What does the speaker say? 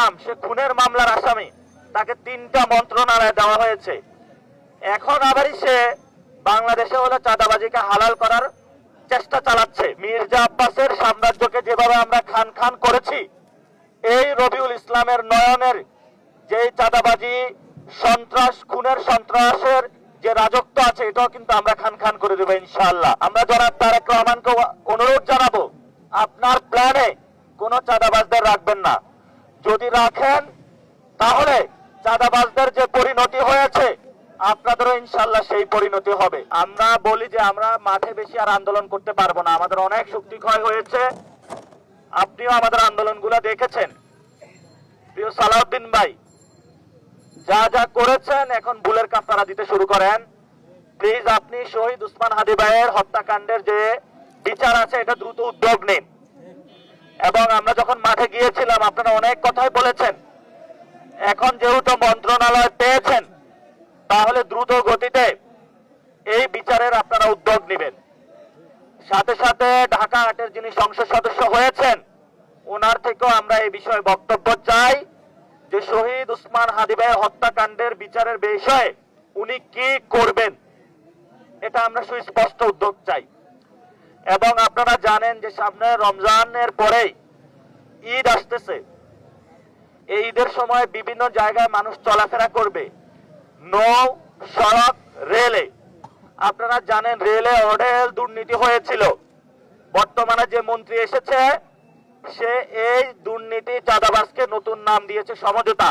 নাম, সে খুনের মামলার আসামি, তাকে 3টা মন্ত্রণালয়ে দেওয়া হয়েছে। এখন আবারই সে বাংলাদেশে হলে চাঁদাবাজিকে হালাল করার চেষ্টা চালাচ্ছে। মির্জা আব্বাসের সাম্রাজ্যকে যেভাবে আমরা খান খান করেছি, এই রবিউল ইসলামের নয়নের যে চাঁদাবাজি, সন্ত্রাস, খুনের সন্ত্রাসের যে রাজত্ব আছে, এটাও কিন্তু আমরা খান খান করে দেবো ইনশাআল্লাহ। আমরা জনাব তারেক রহমানকে অনুরোধ জানাবো, আপনার প্ল্যানে কোনো চাঁদাবাজদের রাখবেন না। যদি রাখেন তাহলে চাঁদাবাজদের যে পরিণতি হয়েছে আপনাদেরও ইনশাআল্লাহ সেই পরিণতি হবে। আমরা বলি যে আমরা মাঠে বেশি আর আন্দোলন করতে পারবো না, আমাদের অনেক শক্তি ক্ষয় হয়েছে। আপনিও আমাদের আন্দোলনগুলো দেখেছেন। প্রিয় সালাউদ্দিন ভাই, যা যা করেছেন এখন ভুলের কাফারা দিতে শুরু করেন। প্লিজ আপনি শহীদ উসমান হাদি ভাইয়ের হত্যাকাণ্ডের যে বিচার আছে এটা দ্রুত উদ্যোগ নিন। এবং আমরা যখন মাঠে গিয়েছিলাম আপনারা অনেক কথাই বলেছেন। এখন যেহেতু মন্ত্রণালয় পেয়েছেন, তাহলে দ্রুত গতিতে এই বিচারের আপনারা উদ্যোগ নেবেন। সাথে সাথে ঢাকা 8-এর যিনি সংসদ সদস্য হয়েছেন, ওনার থেকেও আমরা এই বিষয়ে বক্তব্য চাই যে শহীদ উসমান হাদি ভাইয়ের হত্যাকাণ্ডের বিচারের বিষয়ে উনি কি করবেন, এটা আমরা সুস্পষ্ট উদ্যোগ চাই। এবং আপনারা জানেন যে সামনে রমজানের পরেই ঈদ আসতেছে। এই ঈদের সময় বিভিন্ন জায়গায় মানুষ চলাফেরা করবে, নৌ, সড়ক, রেলে। আপনারা জানেন রেলে অঢেল দুর্নীতি হয়েছিল। বর্তমানে যে মন্ত্রী এসেছে সে এই দুর্নীতি চাঁদাবাজকে নতুন নাম দিয়েছে সমঝোতা।